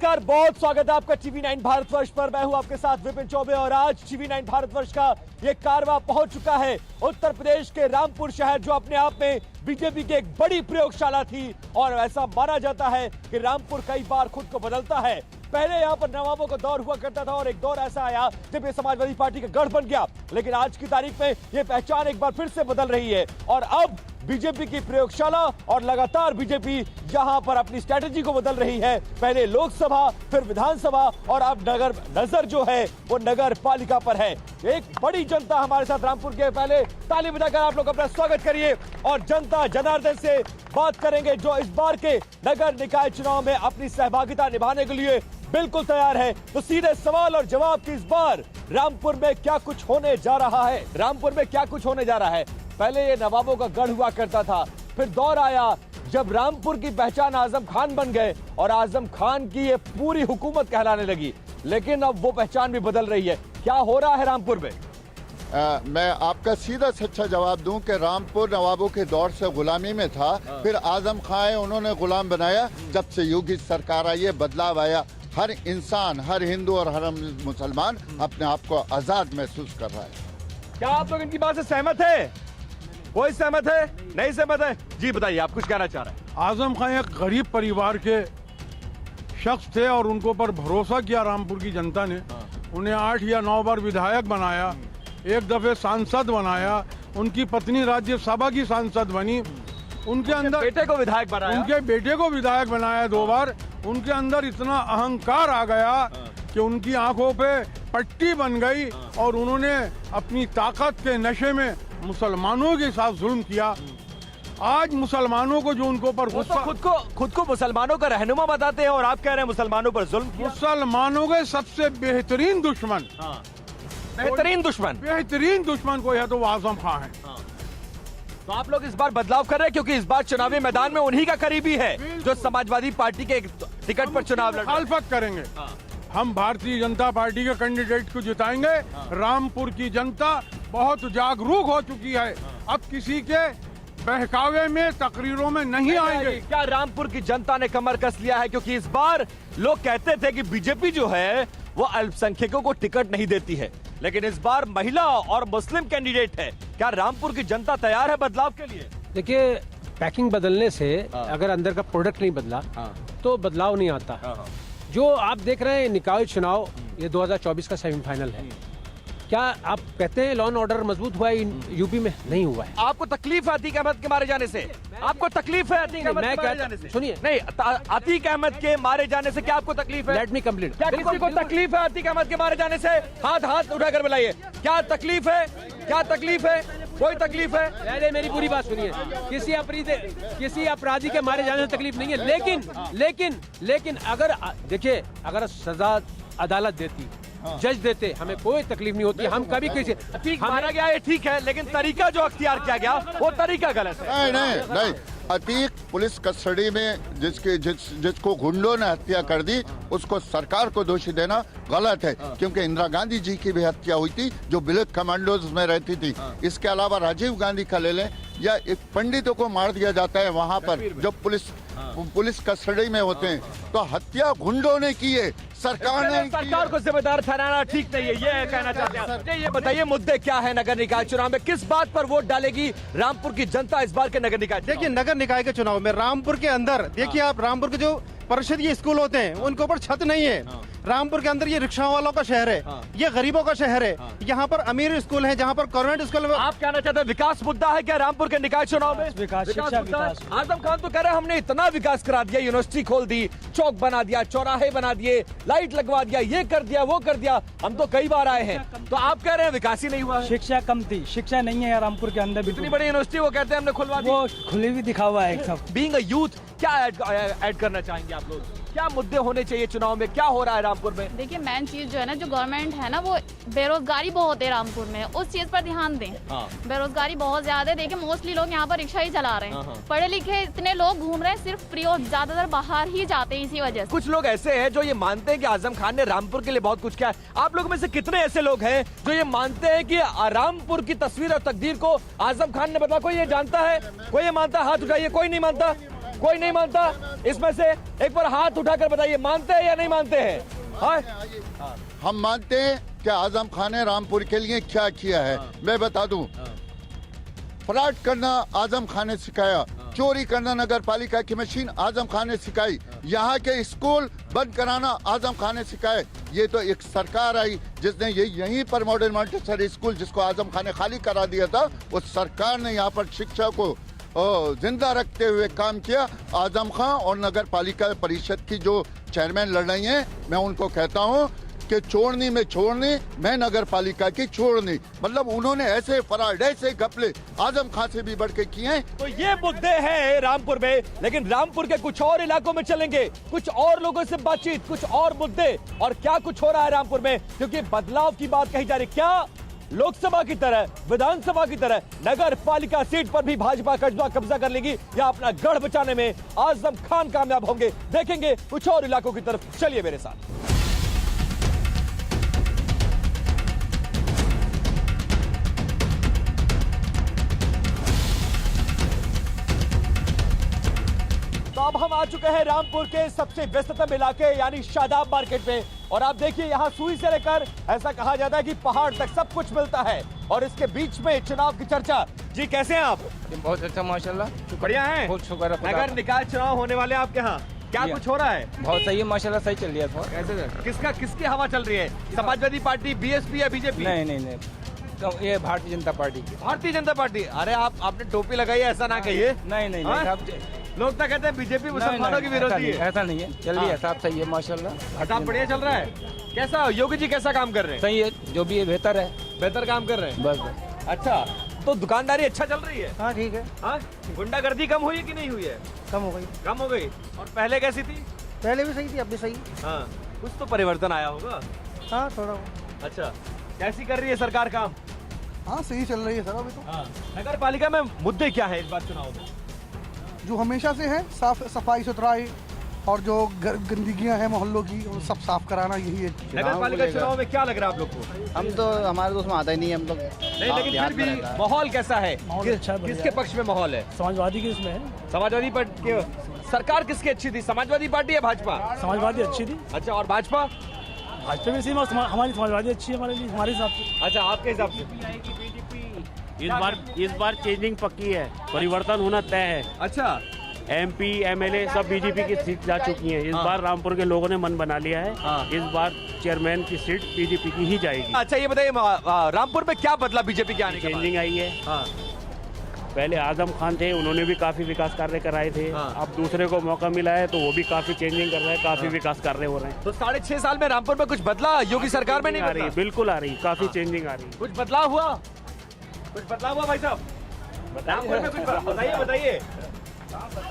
नमस्कार, बहुत स्वागत है आपका टीवी 9 भारतवर्ष पर। मैं हूं आपके साथ विपिन चौबे और आज टीवी 9 भारतवर्ष का ये कारवां पहुंच चुका है उत्तर प्रदेश के रामपुर शहर, जो अपने आप में बीजेपी की एक बड़ी प्रयोगशाला थी। और ऐसा माना जाता है कि रामपुर कई बार खुद को बदलता है। पहले यहाँ पर नवाबों का दौर हुआ करता था और एक दौर ऐसा आया जब ये समाजवादी पार्टी का गढ़ बन गया, लेकिन आज की तारीख में ये पहचान एक बार फिर से बदल रही है और अब बीजेपी की प्रयोगशाला और लगातार बीजेपी यहां पर अपनी स्ट्रेटजी को बदल रही है। पहले लोकसभा, फिर विधानसभा और अब नजर जो है वो नगर पालिका पर है। एक बड़ी जनता हमारे साथ रामपुर के, पहले ताली बजाकर आप लोग अपना स्वागत करिए और जनता जनार्दन से बात करेंगे जो इस बार के नगर निकाय चुनाव में अपनी सहभागिता निभाने के लिए बिल्कुल तैयार है। तो सीधे सवाल और जवाब की इस बार रामपुर में क्या कुछ होने जा रहा है। रामपुर में क्या कुछ होने जा रहा है। पहले ये नवाबों का गढ़ हुआ करता था, फिर दौर आया जब रामपुर की पहचान आजम खान बन गए और आजम खान की ये पूरी हुकूमत कहलाने लगी, लेकिन अब वो पहचान भी बदल रही है। क्या हो रहा है रामपुर में? मैं आपका सीधा सच्चा जवाब दूं कि रामपुर नवाबों के दौर से गुलामी में था, फिर आजम खान आए, उन्होंने गुलाम बनाया। जब से योगी सरकार आई है, बदलाव आया। हर इंसान, हर हिंदू और हर मुसलमान अपने आप को आजाद महसूस कर रहा है। क्या आप लोग इनकी बात से सहमत है? कोई सहमत है? नहीं सहमत है? जी बताइए, आप कुछ कहना चाह रहे हैं। आजम खान एक गरीब परिवार के शख्स थे और उनको पर भरोसा किया रामपुर की जनता ने। उन्हें 8 या 9 बार विधायक बनाया, एक दफे सांसद बनाया, उनकी पत्नी राज्यसभा की सांसद बनी, उनके अंदर बेटे को विधायक बनाया, उनके बेटे को विधायक बनाया 2 बार। उनके अंदर इतना अहंकार आ गया कि उनकी आंखों पे पट्टी बन गई और उन्होंने अपनी ताकत के नशे में मुसलमानों के साथ जुल्म किया। आज मुसलमानों को जो उनको पर गुस्सा, खुद को मुसलमानों का रहनुमा बताते हैं और आप कह रहे हैं मुसलमानों पर जुल्म किया। मुसलमानों के सबसे बेहतरीन दुश्मन, बेहतरीन दुश्मन कोई है तो वो आजम खान है। तो आप लोग इस बार बदलाव कर रहे हैं क्योंकि इस बार चुनावी मैदान में उन्हीं का करीबी है जो समाजवादी पार्टी के टिकट पर चुनाव लड़। मुखालफत करेंगे। हम भारतीय जनता पार्टी के कैंडिडेट को जिताएंगे। रामपुर की जनता बहुत जागरूक हो चुकी है, अब किसी के बहकावे में, तकरीरों में नहीं आएंगे। क्या रामपुर की जनता ने कमर कस लिया है? क्योंकि इस बार लोग कहते थे कि बीजेपी जो है वो अल्पसंख्यकों को टिकट नहीं देती है, लेकिन इस बार महिला और मुस्लिम कैंडिडेट है। क्या रामपुर की जनता तैयार है बदलाव के लिए? देखिए, पैकिंग बदलने से अगर अंदर का प्रोडक्ट नहीं बदला तो बदलाव नहीं आता। जो आप देख रहे हैं निकाय चुनाव, ये 2024 का सेमीफाइनल है। क्या आप कहते हैं लॉ एंड ऑर्डर मजबूत हुआ है यूपी में? नहीं हुआ है। आपको तकलीफ है अतीक अहमद के मारे जाने से? आपको तकलीफ है अतीक अहमद के मारे जाने से? सुनिए, नहीं, अतीक अहमद के मारे जाने से क्या आपको तकलीफ है? Let me complete. क्या किसी को तकलीफ है अतीक अहमद के मारे जाने से? हाथ उठाकर बुलाइए। क्या तकलीफ है? क्या तकलीफ है? कोई तकलीफ है? पहले मेरी पूरी बात सुनिए। किसी अपराधी के मारे जाने से तकलीफ नहीं है, लेकिन अगर देखिए, अगर सजा अदालत देती, जज देते, हमें कोई तकलीफ नहीं होती। हम कभी किसी अतीक मारा गया है, ठीक है, लेकिन तरीका जो अख्तियार किया गया वो तरीका गलत है। नहीं, अतीक पुलिस कस्टडी में जिसको गुंडों ने हत्या कर दी, उसको सरकार को दोषी देना गलत है, क्योंकि इंदिरा गांधी जी की भी हत्या हुई थी जो ब्लैक कमांडोज में रहती थी। इसके अलावा राजीव गांधी का ले लें, या एक पंडितों को मार दिया जाता है वहाँ पर जो पुलिस कस्टडी में होते हैं। तो हत्या गुंडों ने की है, सरकार को जिम्मेदार ठहराना ठीक नहीं है, ये कहना चाहते हैं। ये बताइए, मुद्दे क्या है नगर निकाय चुनाव में? किस बात पर वोट डालेगी रामपुर की जनता इस बार के नगर निकाय? देखिए, नगर निकाय के चुनाव में रामपुर के अंदर देखिए, आप रामपुर के जो परिषदीय स्कूल होते हैं उनके ऊपर छत नहीं है। रामपुर के अंदर ये रिक्शा वालों का शहर है, ये गरीबों का शहर है। यहाँ पर अमीर स्कूल है, जहाँ पर कॉन्वेंट स्कूल है। आप कहना चाहते हैं विकास मुद्दा है क्या रामपुर के निकाय चुनाव में? विकास। आजम खान तो कह रहे हैं हमने इतना विकास करा दिया, यूनिवर्सिटी खोल दी, चौक बना दिया, चौराहे बना दिए, लाइट लगवा दिया, ये कर दिया, वो कर दिया। हम तो कई बार आए हैं, तो आप कह रहे हैं विकास ही नहीं हुआ है? शिक्षा कम थी, शिक्षा नहीं है रामपुर के अंदर। इतनी बड़ी यूनिवर्सिटी वो कहते हैं हमने खुलवा दी, वो खुली भी दिखा हुआ है सब। बीइंग अ यूथ, क्या ऐड करना चाहेंगे आप लोग? क्या मुद्दे होने चाहिए चुनाव में? क्या हो रहा है रामपुर में? देखिए, मेन चीज जो है ना, जो गवर्नमेंट है ना, वो बेरोजगारी बहुत है रामपुर में, उस चीज पर ध्यान दें। बेरोजगारी बहुत ज्यादा है। देखिए, मोस्टली लोग यहाँ पर रिक्शा ही चला रहे हैं, पढ़े लिखे इतने लोग घूम रहे हैं, सिर्फ फ्री और ज्यादातर बाहर ही जाते हैं इसी वजह से। कुछ लोग ऐसे हैं जो ये मानते हैं कि आजम खान ने रामपुर के लिए बहुत कुछ किया है। आप लोगों में से कितने ऐसे लोग हैं जो ये मानते हैं कि रामपुर की तस्वीर और तकदीर को आजम खान ने बदला? कोई ये जानता है? कोई ये मानता है? हाथ उठाइए। कोई नहीं मानता? कोई नहीं मानता इसमें से? एक बार हाथ उठाकर बताइए, मानते हैं या नहीं मानते हैं? हाँ? हम मानते हैं कि आजम खान ने रामपुर के लिए क्या किया है। मैं बता दूं, फ्रॉड करना आजम खान ने सिखाया, चोरी करना नगर पालिका की मशीन आजम खान ने सिखाई, यहाँ के स्कूल बंद कराना आजम खान ने सिखाए। ये तो एक सरकार आई जिसने यहीं पर मॉडर्न मॉन्टेसरी स्कूल जिसको आजम खान ने खाली करा दिया था, उस सरकार ने यहाँ पर शिक्षा को जिंदा रखते हुए काम किया। आजम खान और नगर पालिका परिषद की जो चेयरमैन लड़ रही हैं, मैं उनको कहता हूँ कि छोड़नी में छोड़नी, मैं नगर पालिका की छोड़नी। मतलब उन्होंने ऐसे फराड, ऐसे घपले आजम खान से भी बढ़ के किए हैं। तो ये मुद्दे हैं रामपुर में, लेकिन रामपुर के कुछ और इलाकों में चलेंगे, कुछ और लोगों से बातचीत, कुछ और मुद्दे और क्या कुछ हो रहा है रामपुर में, क्योंकि बदलाव की बात कही जा रही। क्या लोकसभा की तरह, विधानसभा की तरह नगर पालिका सीट पर भी भाजपा कब्जा कर लेगी या अपना गढ़ बचाने में आजम खान कामयाब होंगे? देखेंगे कुछ और इलाकों की तरफ, चलिए मेरे साथ। तो अब हम आ चुके हैं रामपुर के सबसे व्यस्ततम इलाके यानी शादाब मार्केट में, और आप देखिए यहाँ सुई से लेकर ऐसा कहा जाता है कि पहाड़ तक सब कुछ मिलता है, और इसके बीच में चुनाव की चर्चा। जी कैसे हैं आप? बहुत अच्छा माशाल्लाह, बढ़िया हैं? बहुत शुक्र है खुदा नगर का। निकाय चुनाव होने वाले आपके यहाँ, क्या कुछ हो रहा है? बहुत सही है माशाल्लाह, सही चल रहा है। कैसे किसकी हवा चल रही है? समाजवादी पार्टी, बीएसपी या बीजेपी? नहीं तो ये भारतीय जनता पार्टी की। भारतीय जनता पार्टी। अरे आपने टोपी लगाई है, ऐसा ना कहिए। नहीं हाँ? साहब, लोग तो कहते हैं बीजेपी मुसलमानों की विरोधी है। ऐसा नहीं है, चल रही है साहब, सही है माशाल्लाह। हटाप बढ़िया चल रहा है। कैसा योगी जी कैसा काम कर रहे हैं? सही है, जो भी है बेहतर है, बेहतर काम कर रहे हैं। बस। अच्छा, तो दुकानदारी अच्छा चल रही है? हाँ ठीक है, हाँ, गुंडागर्दी कम हुई है कि नहीं हुई है? कम हो गई। कम हो गई। और पहले कैसी थी? पहले भी सही थी, अब भी सही। हाँ, कुछ तो परिवर्तन आया होगा। हाँ थोड़ा। अच्छा, कैसी कर रही है सरकार काम? हाँ सही चल रही है सर अभी तो। हाँ, नगर पालिका में मुद्दे क्या है इस बार चुनाव में? जो हमेशा से है, सफाई सुथराई और जो गंदगियां हैं मोहल्लों की, वो सब साफ कराना, यही है। नगर पालिका चुनाव में क्या लग रहा है आप लोग को? हम तो, हमारे दोस्त में आता ही नहीं है हम लोग। नहीं, लेकिन फिर भी माहौल कैसा है? किसके पक्ष में माहौल है? समाजवादी की उसमें है। समाजवादी पार्टी। सरकार किसकी अच्छी थी, समाजवादी पार्टी या भाजपा? समाजवादी अच्छी थी। अच्छा, और भाजपा? भाजपा में सीमा हमारी समाजवादी अच्छी है हमारे लिए, हमारे हिसाब से। अच्छा, आपके हिसाब से? इस बार चेंजिंग पक्की है, परिवर्तन होना तय है। अच्छा, एमपी एमएलए सब बीजेपी की सीट जा चुकी हैं। इस बार रामपुर के लोगों ने मन बना लिया है, इस बार चेयरमैन की सीट बीजेपी की ही जाएगी। अच्छा ये बताइए, रामपुर में क्या बदला बीजेपी के आने के बाद? चेंजिंग आई है। हाँ। पहले आजम खान थे, उन्होंने भी काफी विकास कार्य कराए थे। अब दूसरे को मौका मिला है तो वो भी काफी चेंजिंग कर रहे हैं, काफी विकास कार्य हो रहे हैं। तो 6.5 साल में रामपुर में कुछ बदला? योगी सरकार में नहीं आ रही बदला? है, बिल्कुल आ रही, काफी चेंजिंग आ रही है। कुछ बदलाव हुआ? कुछ बदलाव हुआ भाई साहब? रामपुर में कुछ बताइए।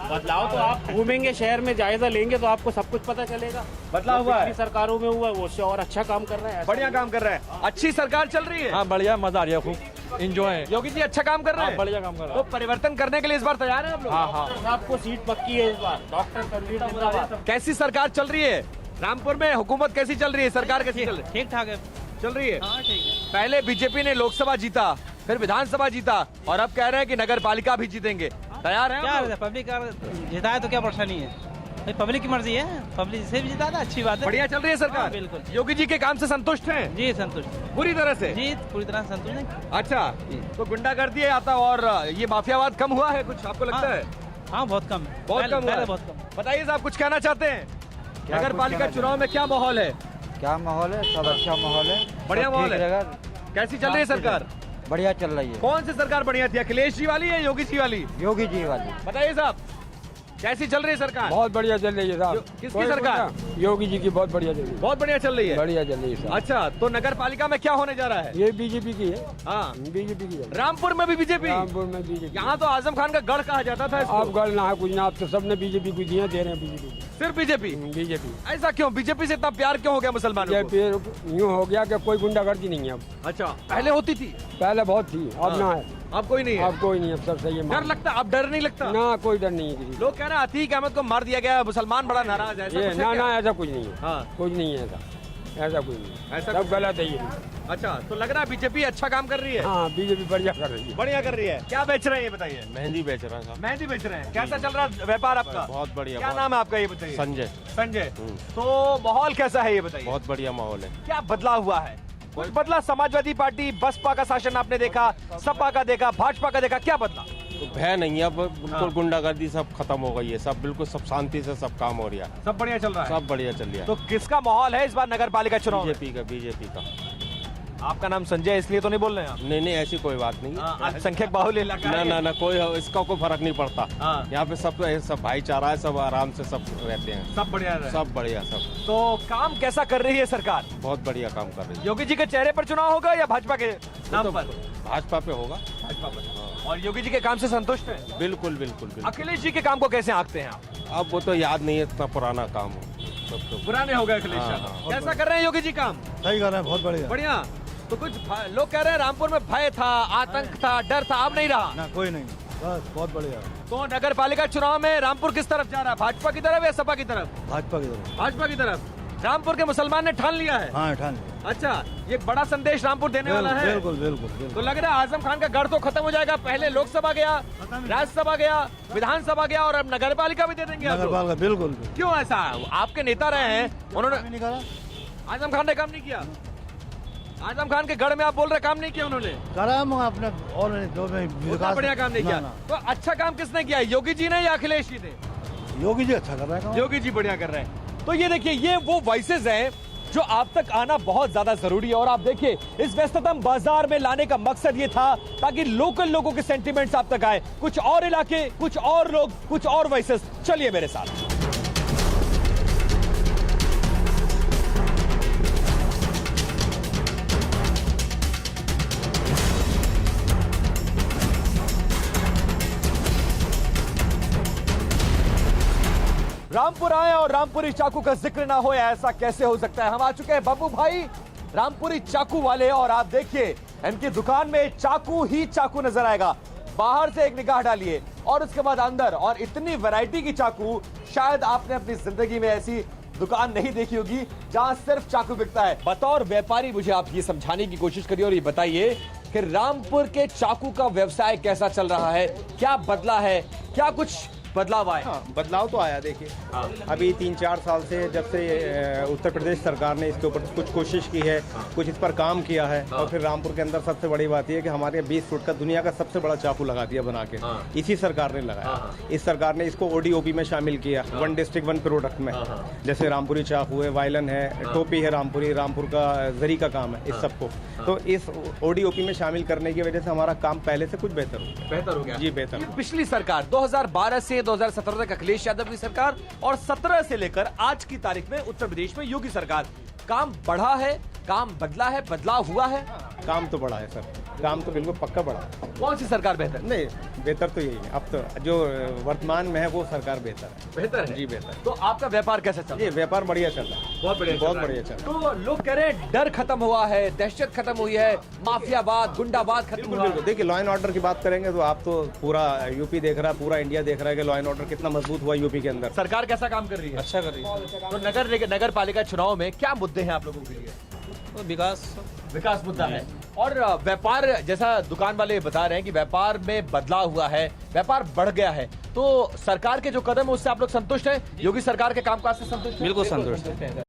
बदलाव तो आप घूमेंगे शहर में, जायजा लेंगे तो आपको सब कुछ पता चलेगा। बदलाव हुआ है? पिछली सरकारों में हुआ, वो और अच्छा काम कर रहे हैं। बढ़िया काम कर रहे हैं। अच्छी सरकार चल रही है। हाँ बढ़िया, मजा आ रही है, खूब एंजॉय है। योगी जी अच्छा काम कर रहे हैं। बढ़िया काम कर रहे तो परिवर्तन करने के लिए इस बार तैयार है आप लोग? हाँ, आपको सीट पक्की है इस बार। डॉक्टर तनवीर जिंदाबाद। कैसी सरकार चल रही है रामपुर में? हुकूमत कैसी चल रही है? सरकार कैसी चल रही है? ठीक ठाक है, चल रही है। हाँ ठीक है। पहले बीजेपी ने लोकसभा जीता, फिर विधानसभा जीता, और अब कह रहे हैं कि नगर पालिका भी जीतेंगे। तैयार है? क्या पब्लिक जीता है तो क्या परेशानी है? पब्लिक की मर्जी है, पब्लिक से भी जीता था, अच्छी बात है। बढ़िया चल रही है सरकार। हाँ, बिल्कुल। योगी जी के काम से संतुष्ट हैं? जी संतुष्ट, पूरी तरह से? जी पूरी तरह से संतुष्ट है। अच्छा, तो गुंडागर्दी आता और ये माफियावाद कम हुआ है कुछ, आपको लगता है? हाँ बहुत कम है, बहुत कम हुआ है। बहुत कम। बताइए साहब, कुछ कहना चाहते हैं? नगर पालिका चुनाव में क्या माहौल है? क्या माहौल है? सब अच्छा माहौल है, बढ़िया माहौल है। कैसी चल रही है सरकार? बढ़िया चल रही है। कौन सी सरकार बढ़िया थी, अखिलेश जी वाली या योगी जी वाली? योगी जी वाली। बताइए साहब, कैसी चल रही है सरकार? बहुत बढ़िया चल रही है साहब। किसकी सरकार? योगी जी की बहुत बढ़िया चल रही है। बहुत बढ़िया चल रही है। बढ़िया चल रही है साहब। अच्छा, तो नगर पालिका में क्या होने जा रहा है? ये बीजेपी की है। हाँ, बीजेपी की है। रामपुर में भी बीजेपी? रामपुर में बीजेपी। यहाँ तो आजम खान का गढ़ कहा जाता था इसको। आप गल ना है कुछ ना, आप तो सबने बीजेपी को दिए, दे रहे हैं बीजेपी। सिर्फ बीजेपी? बीजेपी। ऐसा क्यों? बीजेपी से इतना प्यार क्यों हो गया मुसलमानों को? यूँ हो गया कि कोई गुंडागर्दी नहीं है अब। अच्छा, पहले होती थी? पहले बहुत थी, अब ना है। अब कोई नहीं है? अब कोई नहीं, अब सब सही है। डर लगता? अब डर नहीं लगता? ना, कोई डर नहीं है किसी। लोग कह रहे हैं अतीक अहमद को मार दिया गया, मुसलमान बड़ा नाराज है। ये ना ना, ऐसा कुछ नहीं है। हाँ, कुछ नहीं है ऐसा। ऐसा कोई नहीं, ऐसा सब गलत है ये। अच्छा, तो लग रहा है बीजेपी अच्छा काम कर रही है। हाँ, बीजेपी बढ़िया कर रही है। बढ़िया कर रही है। क्या बेच रहे हैं ये बताइए? मेहंदी बेच रहा है। मेहंदी बेच रहे हैं। कैसा चल रहा है व्यापार आपका? बहुत बढ़िया। क्या नाम है आपका ये बताइए? संजय। संजय, तो माहौल कैसा है ये बताइए? बहुत बढ़िया माहौल है। क्या बदलाव हुआ है? कुछ बदला? समाजवादी पार्टी, बसपा का शासन आपने देखा, सपा का देखा, भाजपा का देखा, क्या बदला? तो भय नहीं है अब, बिल्कुल गुंडागर्दी सब खत्म हो गई है, सब बिल्कुल सब शांति से सब काम हो रहा है, सब बढ़िया चल रहा है। सब बढ़िया चल रहा है। तो किसका माहौल है इस बार नगर पालिका चुनाव में? बीजेपी का। आपका नाम संजय इसलिए तो नहीं बोल रहे हैं आप? नहीं, ऐसी कोई बात नहीं। अल्पसंख्यक बाहुल्य इलाका है। ना, कोई इसका कोई फर्क नहीं पड़ता। यहाँ पे सब भाईचारा है, सब आराम से सब रहते हैं, सब बढ़िया है। सब बढ़िया सब। तो काम कैसा कर रही है सरकार? बहुत बढ़िया काम कर रही है। योगी जी के चेहरे पर चुनाव होगा या भाजपा के नाम पर? भाजपा पे होगा। भाजपा पर। और योगी जी के काम से संतुष्ट है? बिल्कुल। अखिलेश जी के काम को कैसे आंकते हैं आप? अब वो तो याद नहीं है, इतना पुराना काम हो सब तो। पुराने हो गए अखिलेश जी। कैसा कर रहे हैं योगी जी काम? सही कर रहे हैं, बहुत बढ़िया। बढ़िया। तो कुछ लोग कह रहे हैं रामपुर में भय था, आतंक था, डर था, अब नहीं रहा। ना, कोई नहीं, बस बहुत बढ़िया। तो नगर पालिका चुनाव में रामपुर किस तरफ जा रहा है? भाजपा की तरफ या सपा की तरफ? भाजपा की तरफ। भाजपा की तरफ। रामपुर के मुसलमान ने ठान लिया है। हाँ, ठान लिया। अच्छा, ये बड़ा संदेश रामपुर देने वाला है। बिल्कुल। तो लग रहा है आजम खान का गढ़ तो खत्म हो जाएगा। पहले लोकसभा गया, राज्यसभा गया, विधानसभा गया और अब नगर पालिका भी दे देंगे आप लोग। बिल्कुल। क्यों ऐसा? आपके नेता रहे हैं, उन्होंने आजम खान ने काम नहीं किया। आजम खान के गढ़ में आप बोल रहे काम नहीं किया उन्होंने? करा अपने और उतना बढ़िया काम नहीं किया। तो अच्छा काम किसने किया, योगी जी ने या अखिलेश जी ने? योगी जी अच्छा कर रहे हैं। योगी जी बढ़िया कर रहे हैं। तो ये देखिए, ये वो वॉइसेस हैं जो आप तक आना बहुत ज्यादा जरूरी है। और आप देखिए, इस व्यस्ततम बाजार में लाने का मकसद ये था ताकि लोकल लोगों के सेंटिमेंट्स आप तक आए। कुछ और इलाके, कुछ और लोग, कुछ और वॉइसेस। चलिए मेरे साथ। रामपुर आए और रामपुरी चाकू का जिक्र ना हो, ऐसा कैसे हो सकता है? हम आ चुके हैं बाबू भाई रामपुरी चाकू वाले, और आप देखिए इनकी दुकान में चाकू ही चाकू नजर आएगा। बाहर से एक निगाह डालिए और उसके बाद अंदर, और इतनी वैरायटी की चाकू शायद आपने अपनी जिंदगी में ऐसी दुकान नहीं देखी होगी जहां सिर्फ चाकू बिकता है। बतौर व्यापारी मुझे आप ये समझाने की कोशिश करिए और ये बताइए कि रामपुर के चाकू का व्यवसाय कैसा चल रहा है, क्या बदला है, क्या कुछ बदलाव आए? बदलाव तो आया। देखिए, अभी 3-4 साल से जब से उत्तर प्रदेश सरकार ने इसके ऊपर कुछ कोशिश की है, कुछ इस पर काम किया है, और फिर रामपुर के अंदर सबसे बड़ी बात यह है कि हमारे 20 फुट का दुनिया का सबसे बड़ा चाकू लगा दिया बना के। इसी सरकार ने लगाया। इस सरकार ने इसको ODOP में शामिल किया, 1 डिस्ट्रिक्ट 1 प्रोडक्ट में। जैसे रामपुरी चाकू है, वायलन है, टोपी है, रामपुर का जरी का काम है, इस सबको तो इस ODOP में शामिल करने की वजह से हमारा काम पहले से कुछ बेहतर हो गया। जी, बेहतर। पिछली सरकार 2012 से 2017 तक अखिलेश यादव की सरकार, और 17 से लेकर आज की तारीख में उत्तर प्रदेश में योगी सरकार, काम बढ़ा है, काम बदला है, बदलाव हुआ है? काम तो बढ़ा है सर, काम तो बिल्कुल पक्का बढ़ा। कौन सी सरकार बेहतर? नहीं, बेहतर तो यही है। अब तो जो वर्तमान में है वो सरकार बेहतर है। बेहतर है? जी, बेहतर। तो आपका व्यापार कैसा चल रहा है? ये व्यापार बढ़िया चल रहा है, बहुत बढ़िया चल रहा है। तो लोग कह रहे हैं डर खत्म हुआ है, दहशत खत्म हुई है, माफियावाद, गुंडावाद खत्म हुआ है। देखिए, लॉ एंड ऑर्डर की बात करेंगे तो आप तो पूरा यूपी देख रहा है, पूरा इंडिया देख रहा है कि लॉ एंड ऑर्डर कितना मजबूत हुआ यूपी के अंदर। सरकार कैसा काम कर रही है? अच्छा कर रही है। तो नगर पालिका चुनाव में क्या मुद्दे हैं आप लोगों के लिए? विकास मुद्दा है। और व्यापार, जैसा दुकान वाले बता रहे हैं कि व्यापार में बदलाव हुआ है, व्यापार बढ़ गया है, तो सरकार के जो कदम है उससे आप लोग संतुष्ट हैं? योगी सरकार के कामकाज से संतुष्ट हैं? बिल्कुल संतुष्ट है।